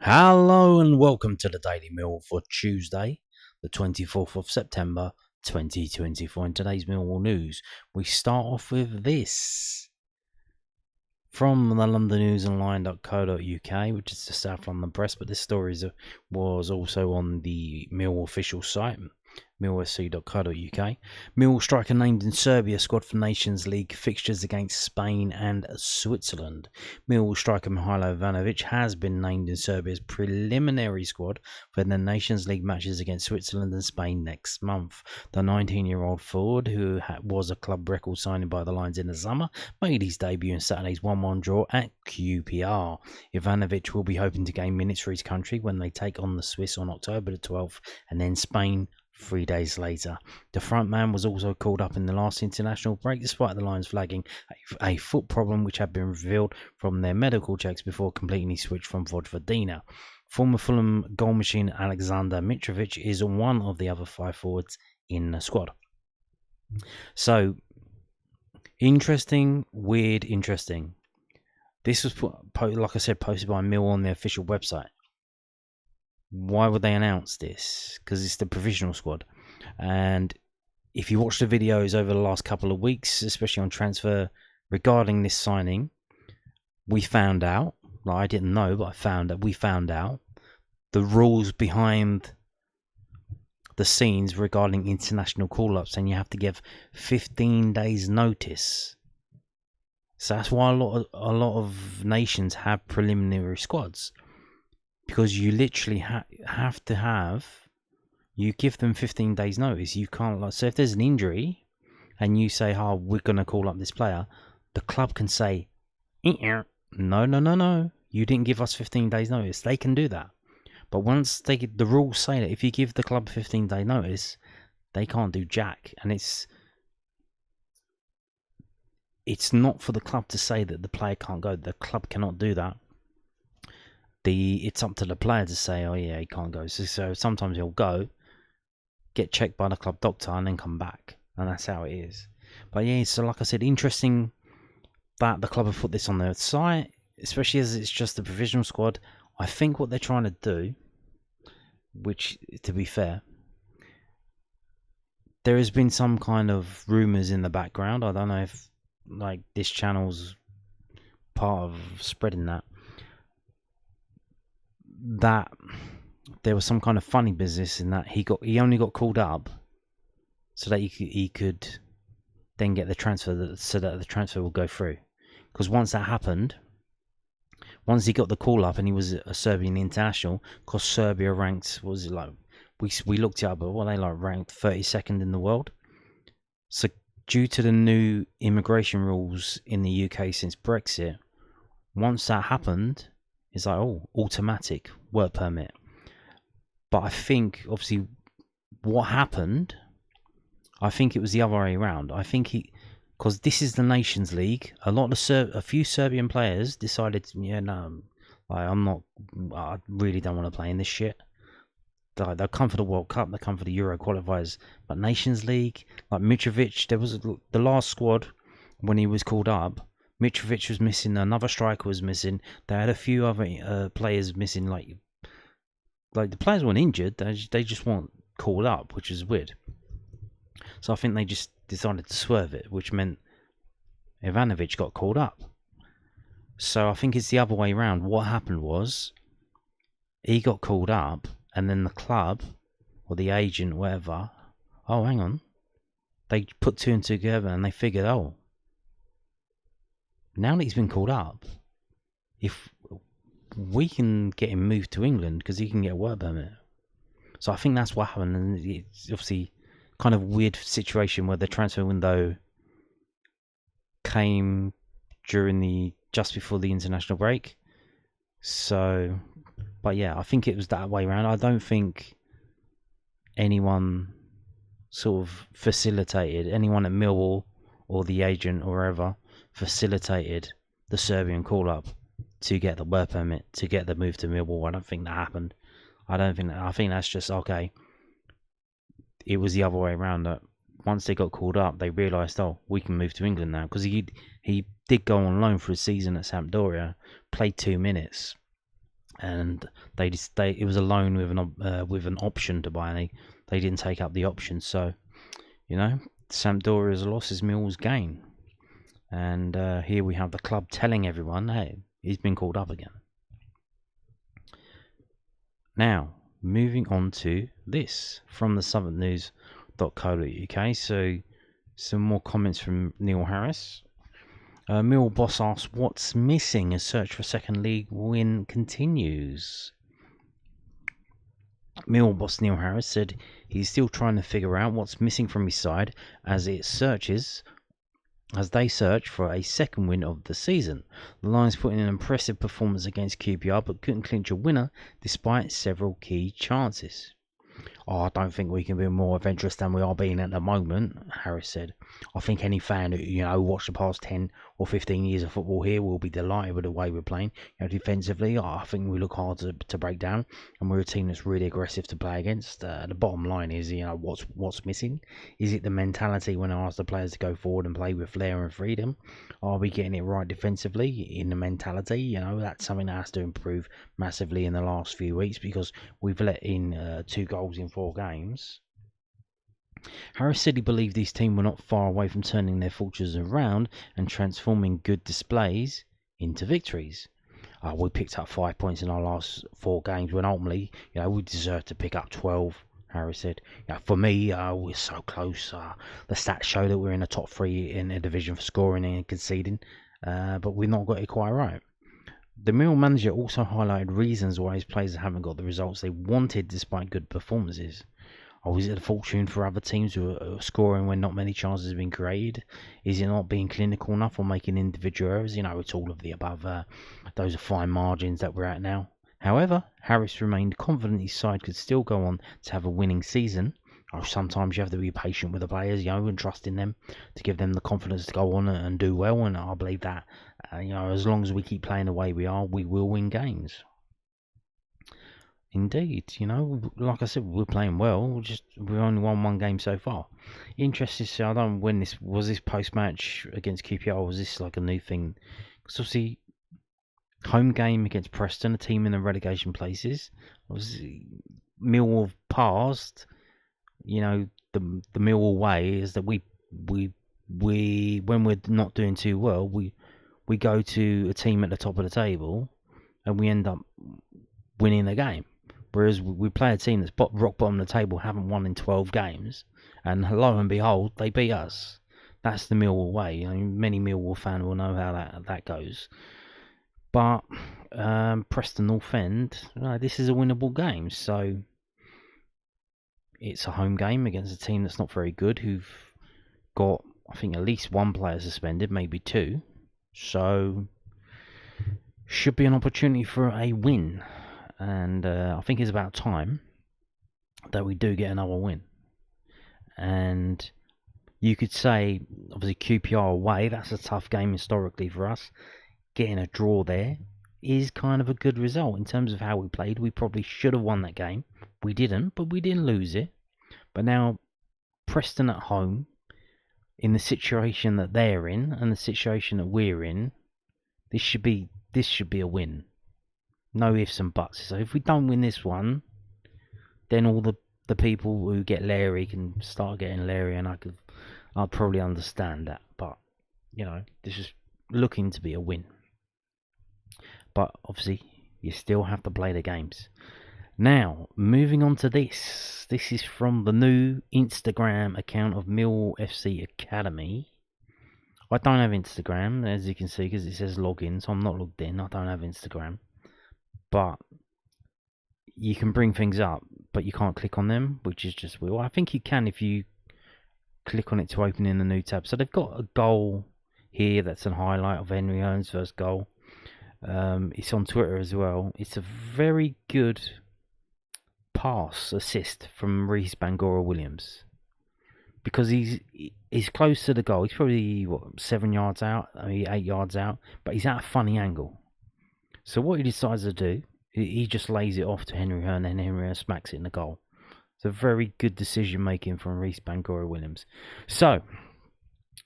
Hello and welcome to the Daily Millwall for Tuesday, the 24th of September 2024. In today's Millwall news, we start off with this from the londonnewsonline.co.uk, which is the South London Press, but this story was also on the Millwall official site, millwsc.co.uk. Millwall striker named in Serbia squad for Nations League fixtures against Spain and Switzerland. Millwall striker Mihailo Ivanovic has been named in Serbia's preliminary squad for the Nations League matches against Switzerland and Spain next month. The 19-year-old forward, who was a club record signing by the Lions in the summer, made his debut in Saturday's 1-1 draw at QPR. Ivanovic will be hoping to gain minutes for his country when they take on the Swiss on October the 12th and then Spain 3 days later. The front man was also called up in the last international break despite the Lions flagging a foot problem which had been revealed from their medical checks before completely switched from Vojvodina. Former Fulham goal machine Alexander Mitrovic is one of the other 5 forwards in the squad. So, interesting. This was, like I said, posted by Millwall on their official website. Why would they announce this? Because it's the provisional squad. And if you watch the videos over the last couple of weeks, especially on transfer regarding this signing, we found out, well, I didn't know, but we found out the rules behind the scenes regarding international call-ups, and you have to give 15 days notice. So that's why a lot of nations have preliminary squads. Because you literally have to you give them 15 days notice. You can't, so if there's an injury and you say, oh, we're going to call up this player, the club can say, no, you didn't give us 15 days notice. They can do that. But once the rules say that if you give the club 15-day notice, they can't do jack. And it's not for the club to say that the player can't go. The club cannot do that. It's up to the player to say, oh yeah, he can't go. So sometimes he'll go, get checked by the club doctor, and then come back. And that's how it is. But yeah, so like I said, interesting that the club have put this on their site, especially as it's just a provisional squad. I think what they're trying to do, which, to be fair, there has been some kind of rumours in the background. I don't know if this channel's part of spreading that there was some kind of funny business in that he only got called up so that he could then get the transfer, so that the transfer will go through. Because once that happened, once he got the call up and he was a Serbian international, because Serbia ranked, what was it like? We looked it up, but they ranked 32nd in the world. So due to the new immigration rules in the UK since Brexit, once that happened, it's like, oh, automatic work permit. But I think, obviously, what happened, I think it was the other way around. I think because this is the Nations League, a few Serbian players decided, I really don't want to play in this shit. They'll come for the World Cup, they'll come for the Euro qualifiers, but Nations League, like Mitrovic, there was the last squad when he was called up. Mitrovic was missing, another striker was missing. They had a few other players missing, like the players weren't injured, they just weren't called up, which is weird. So I think they just decided to swerve it, which meant Ivanovic got called up. So I think it's the other way around. What happened was, he got called up, and then the club, or the agent, whatever, oh, hang on, they put two and two together, and they figured, oh, now that he's been called up, if we can get him moved to England because he can get a work permit. So I think that's what happened, and it's obviously kind of weird situation where the transfer window came just before the international break. So, but yeah, I think it was that way around. I don't think anyone sort of facilitated, anyone at Millwall or the agent or wherever, facilitated the Serbian call-up to get the work permit, to get the move to Millwall. I don't think that happened. I think that's just, okay, it was the other way around, that once they got called up, they realised, oh, we can move to England now. Because he did go on loan for a season at Sampdoria, played 2 minutes, and it was a loan with an option to buy, and they didn't take up the option. So, Sampdoria's loss is Millwall's gain. And here we have the club telling everyone, hey, he's been called up again. Now, moving on to this from the southernnews.co.uk. So, some more comments from Neil Harris. Millwall boss asks what's missing as search for second league win continues. Millwall boss Neil Harris said he's still trying to figure out what's missing from his side as they search for a second win of the season. The Lions put in an impressive performance against QPR but couldn't clinch a winner despite several key chances. I don't think we can be more adventurous than we are being at the moment, Harris said. I think any fan who watched the past 10 or 15 years of football here will be delighted with the way we're playing. Defensively, I think we look hard to break down, and we're a team that's really aggressive to play against. The bottom line is, what's missing? Is it the mentality when I ask the players to go forward and play with flair and freedom? Are we getting it right defensively in the mentality? That's something that has to improve massively in the last few weeks because we've let in 2 goals in 4 games. Harris said he believed his team were not far away from turning their fortunes around and transforming good displays into victories. We picked up 5 points in our last 4 games when ultimately, we deserved to pick up 12. Harris said, for me, we're so close. The stats show that we're in the top 3 in the division for scoring and conceding, but we've not got it quite right. The Millwall manager also highlighted reasons why his players haven't got the results they wanted despite good performances. Is it a fortune for other teams who are scoring when not many chances have been created? Is it not being clinical enough or making individual errors? It's all of the above. Those are fine margins that we're at now. However, Harris remained confident his side could still go on to have a winning season. Sometimes you have to be patient with the players, and trust in them to give them the confidence to go on and do well. And I believe that, as long as we keep playing the way we are, we will win games. Indeed, like I said, we're playing well. We've only won 1 game so far. Interested to see, I don't know when was this post-match against QPR, or was this like a new thing? Because obviously, home game against Preston, a team in the relegation places. Obviously, Millwall passed. The Millwall way is that we when we're not doing too well, we go to a team at the top of the table, and we end up winning the game. Whereas we play a team that's rock bottom of the table, haven't won in 12 games, and lo and behold, they beat us. That's the Millwall way. Many Millwall fans will know how that goes. But Preston North End, this is a winnable game. So it's a home game against a team that's not very good, who've got, I think, at least 1 player suspended, maybe 2. So should be an opportunity for a win. And I think it's about time that we do get another win. And you could say, obviously, QPR away, that's a tough game historically for us. Getting a draw there is kind of a good result in terms of how we played. We probably should have won that game. We didn't, but we didn't lose it. But now, Preston at home, in the situation that they're in and the situation that we're in, this should be a win. No ifs and buts. So if we don't win this one, then all the people who get leery can start getting leery, and I'd probably understand that. But this is looking to be a win. But obviously, you still have to play the games. Now, moving on to this. This is from the new Instagram account of Millwall FC Academy. I don't have Instagram, as you can see, because it says login, so I'm not logged in. I don't have Instagram. But you can bring things up, but you can't click on them, which is just weird. Well, I think you can if you click on it to open in the new tab. So they've got a goal here that's a highlight of Henry Hearn's first goal. It's on Twitter as well. It's a very good pass assist from Reece Bangura Williams, because he's close to the goal. He's probably 7 yards out, 8 yards out, but he's at a funny angle. So what he decides to do, he just lays it off to Henry Hearn, and Henry Hearn smacks it in the goal. It's a very good decision making from Reece Bangura Williams. So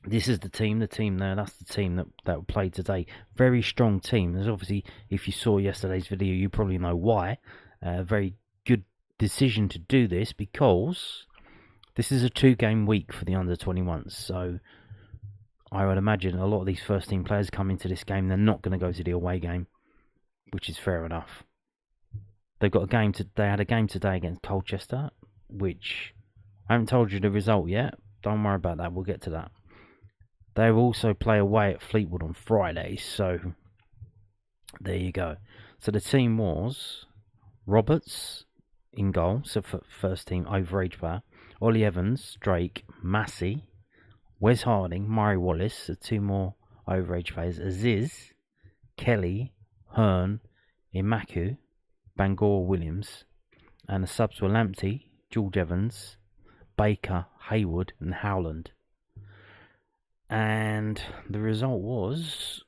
This is the team there, that's the team that played today. Very strong team. There's obviously, if you saw yesterday's video, you probably know why. Very good decision to do this, because this is a 2-game week for the under-21s. So I would imagine a lot of these first team players come into this game, they're not going to go to the away game, which is fair enough. They've got a game they had a game today against Colchester, which I haven't told you the result yet. Don't worry about that, we'll get to that. They will also play away at Fleetwood on Friday, so there you go. So the team was Roberts in goal, so for first team overage player, Ollie Evans, Drake, Massey, Wes Harding, Murray Wallace, the 2 more overage players, Azeez, Kelly, Hearn, Imaku, Bangor Williams, and the subs were Lamptey, George Evans, Baker, Haywood, and Howland. And the result was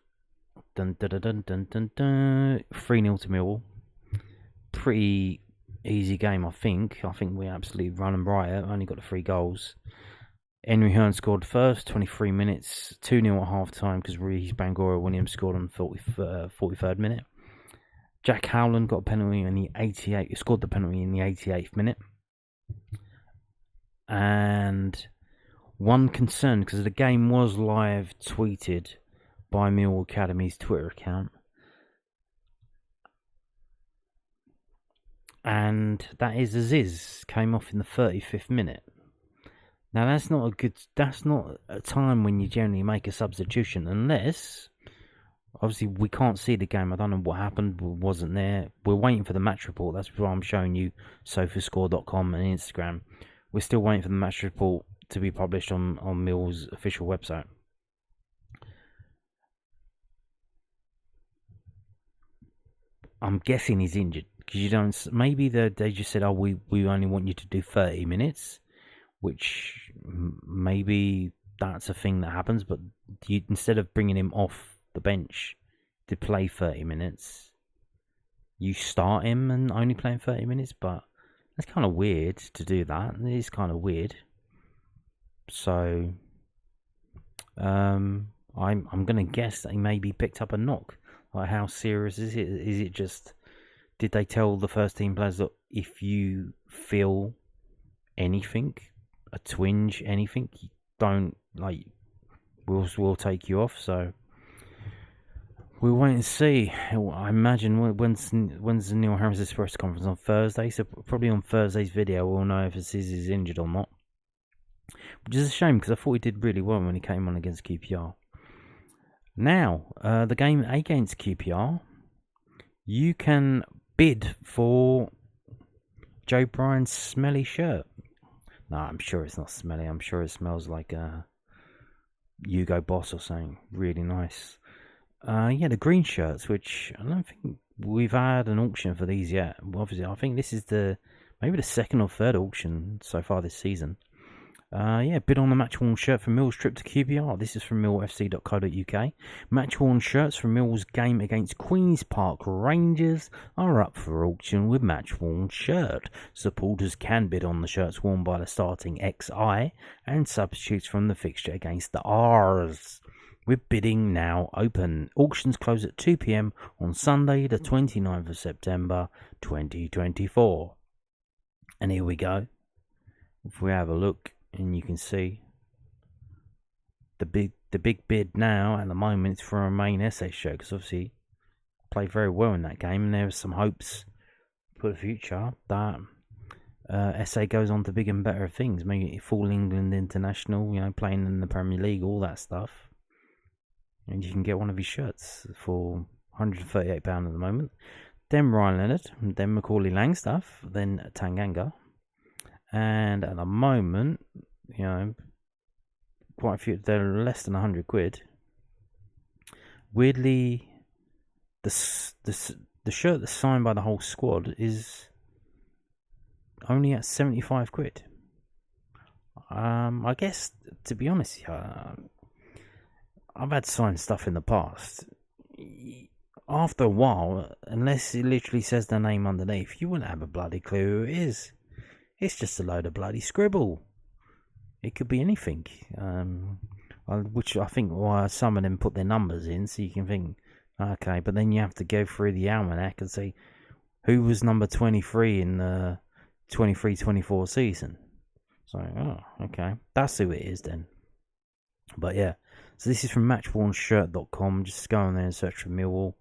3-0 to Millwall. Pretty easy game, I think. I think we absolutely run and riot. Only got the 3 goals. Henry Hearn scored first, 23 minutes, 2-0 at half time because Reece Bangor Williams scored on 43rd minute. Jack Howland got a penalty in the 88th. He scored the penalty in the 88th minute. And one concern, because the game was live tweeted by Millwall Academy's Twitter account, and that is Azeez came off in the 35th minute. Now that's not a time when you generally make a substitution, unless obviously we can't see the game. I don't know what happened. We wasn't there. We're waiting for the match report. That's why I'm showing you sofascore.com and Instagram. We're still waiting for the match report to be published on Mill's official website. I'm guessing he's injured, because you don't. Maybe they just said, "Oh, we only want you to do 30 minutes," which maybe that's a thing that happens. But instead of bringing him off the bench to play 30 minutes, you start him and only play him 30 minutes. But that's kind of weird to do that. It is kind of weird. So, I'm gonna guess that he maybe picked up a knock. Like, how serious is it? Is it just? Did they tell the first team players that if you feel anything, a twinge, anything, don't we'll take you off. So we'll wait and see. I imagine when's the Neil Harris's press conference on Thursday? So probably on Thursday's video we'll know if Azeez is injured or not. Which is a shame, because I thought he did really well when he came on against QPR. Now, the game against QPR, you can bid for Joe Bryan's smelly shirt. No, I'm sure it's not smelly. I'm sure it smells like a Hugo Boss or something really nice. The green shirts, which I don't think we've had an auction for these yet. Obviously, I think this is maybe the 2nd or 3rd auction so far this season. Bid on the match-worn shirt for Mill's trip to QPR. This is from millfc.co.uk. Match-worn shirts from Mill's game against Queen's Park Rangers are up for auction with match-worn shirt. Supporters can bid on the shirts worn by the starting XI and substitutes from the fixture against the R's. With bidding now open. Auctions close at 2 p.m. on Sunday, the 29th of September, 2024. And here we go. If we have a look, and you can see the big bid now at the moment is for a main SA shirt, because obviously played very well in that game, and there are some hopes for the future that SA goes on to bigger and better things, maybe full England international, playing in the Premier League, all that stuff. And you can get one of his shirts for £138 at the moment. Then Ryan Leonard, then Macaulay Langstaff, then Tanganga. And at the moment, quite a few, they're less than £100. Weirdly, the shirt that's signed by the whole squad is only at £75. I guess, to be honest, I've had signed stuff in the past. After a while, unless it literally says their name underneath, you wouldn't have a bloody clue who it is. It's just a load of bloody scribble. It could be anything. which I think why some of them put their numbers in, so you can think, okay, but then you have to go through the almanac and see who was number 23 in the 23-24 season. So, okay, that's who it is then. But yeah, so this is from matchwornshirt.com. Just go on there and search for Millwall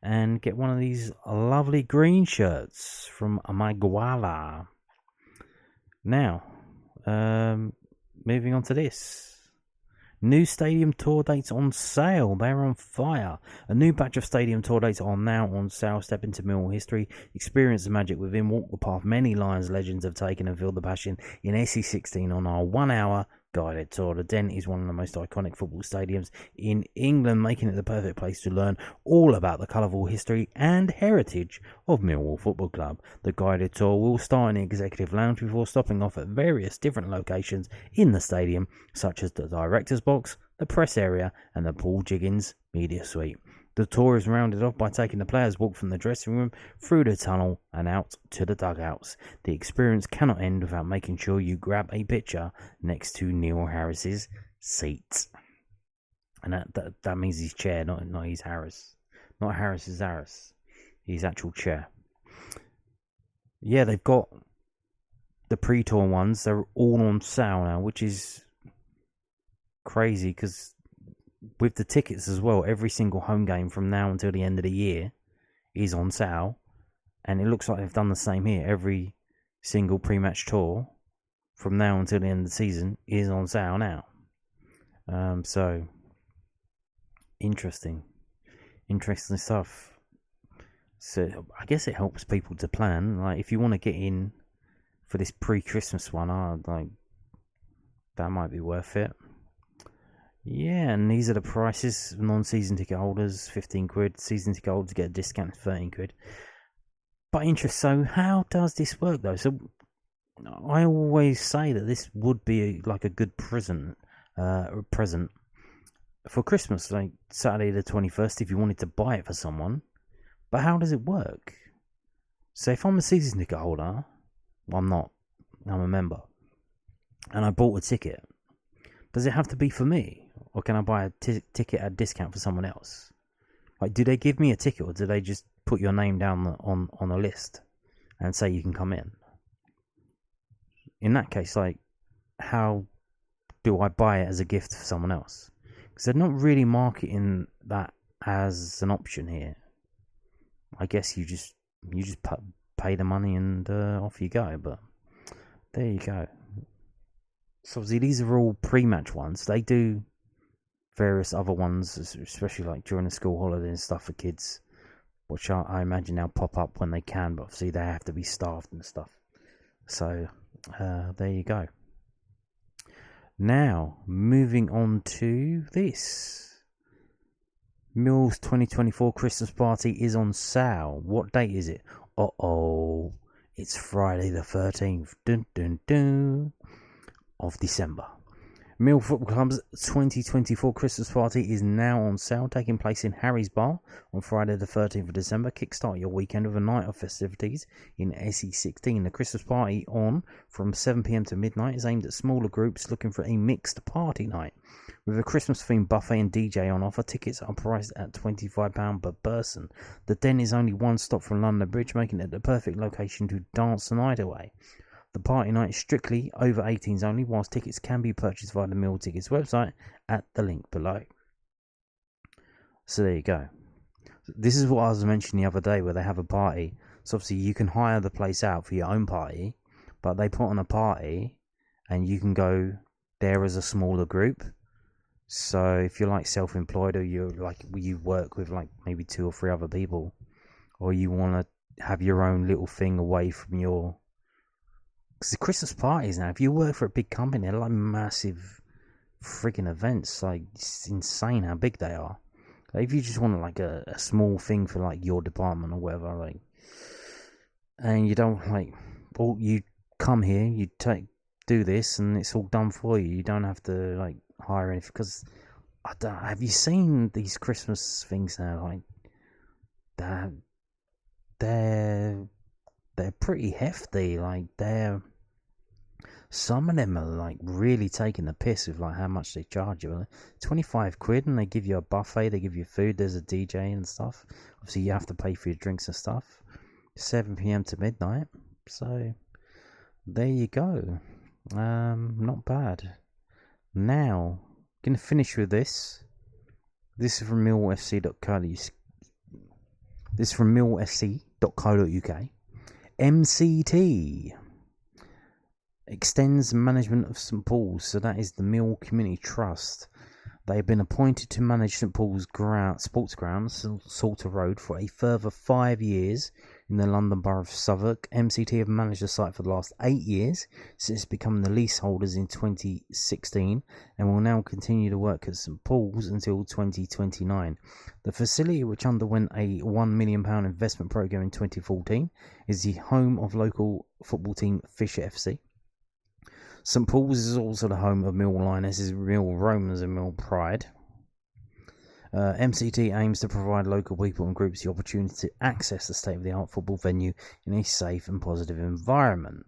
and get one of these lovely green shirts from Amaguala. Now, moving on to this. New stadium tour dates on sale. They're on fire. A new batch of stadium tour dates are now on sale. Step into Millwall history. Experience the magic within. Walk the path many Lions legends have taken and feel the passion in SE16 on our 1 hour guided tour. The Den is one of the most iconic football stadiums in England, making it the perfect place to learn all about the colourful history and heritage of Millwall Football Club. The guided tour will start in the executive lounge before stopping off at various different locations in the stadium, such as the director's box, the press area, and the Paul Jiggins media suite. The tour is rounded off by taking the players' walk from the dressing room through the tunnel and out to the dugouts. The experience cannot end without making sure you grab a picture next to Neil Harris's seat. And that means his chair, not his Harris. Not Harris's Harris. His actual chair. Yeah, they've got the pre-tour ones. They're all on sale now, which is crazy because with the tickets as well, every single home game from now until the end of the year is on sale, and it looks like they've done the same here. Every single pre-match tour from now until the end of the season is on sale now. So interesting stuff. So I guess it helps people to plan. Like if you want to get in for this pre-Christmas one, that might be worth it. Yeah, and these are the prices. Non-season ticket holders, 15 quid. Season ticket holders get a discount of 13 quid. But so how does this work though? So I always say that this would be like a good present for Christmas, like Saturday the 21st, if you wanted to buy it for someone. But how does it work? So if I'm a season ticket holder, well, I'm not. I'm a member, and I bought a ticket. Does it have to be for me? Or can I buy a ticket at a discount for someone else? Like, do they give me a ticket, or do they just put your name down on a list and say you can come in? In that case, like, how do I buy it as a gift for someone else? Because they're not really marketing that as an option here. I guess you just pay the money and off you go. But there you go. So obviously these are all pre-match ones. They do various other ones, especially like during the school holiday and stuff for kids, which I imagine they'll pop up when they can, but obviously they have to be staffed and stuff. So there you go. Now, moving on to this. Millwall's 2024 Christmas Party is on sale. What date is it? It's Friday the 13th. Of December. Millwall Football Club's 2024 Christmas Party is now on sale, taking place in Harry's Bar on Friday the 13th of December. Kickstart your weekend with a night of festivities in SE16. The Christmas Party on from 7 p.m. to midnight is aimed at smaller groups looking for a mixed party night. With a Christmas-themed buffet and DJ on offer, tickets are priced at £25 per person. The Den is only one stop from London Bridge, making it the perfect location to dance the night away. The party night is strictly over 18s only, whilst tickets can be purchased via the Mill Tickets website at the link below. So there you go. This is what I was mentioning the other day, where they have a party. So obviously you can hire the place out for your own party, but they put on a party and you can go there as a smaller group. So if you're like self-employed, or you work with like maybe 2 or 3 other people, or you want to have your own little thing away from your... Because the Christmas parties now, if you work for a big company, they're like massive friggin' events. Like, it's insane how big they are. Like, if you just want like a small thing for like your department or whatever, like, and you don't like, well, you come here, you do this, and it's all done for you. You don't have to like hire anything. Because have you seen these Christmas things now? Like, they're pretty hefty. Like, they're Some of them are like really taking the piss with like how much they charge you. 25 quid and they give you a buffet, they give you food, there's a DJ and stuff. Obviously you have to pay for your drinks and stuff. 7 p.m. to midnight. So there you go. Not bad. Now, gonna finish with this. This is from millfc.co.uk. This is from millfc.co.uk. MCT extends management of St Paul's, so that is the Millwall Community Trust. They have been appointed to manage St Paul's sports grounds, Salter Road, for a further 5 years in the London Borough of Southwark. MCT have managed the site for the last 8 years since becoming the leaseholders in 2016 and will now continue to work at St Paul's until 2029. The facility, which underwent a £1 million investment programme in 2014, is the home of local football team Fisher FC. St Paul's is also the home of Millwall Lionesses, Millwall Romans and Millwall Pride. MCT aims to provide local people and groups the opportunity to access the state-of-the-art football venue in a safe and positive environment.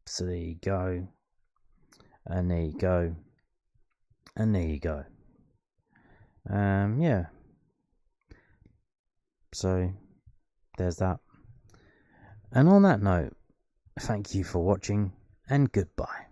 So there you go. And there you go. And there you go. Yeah. So there's that. And on that note, thank you for watching and goodbye.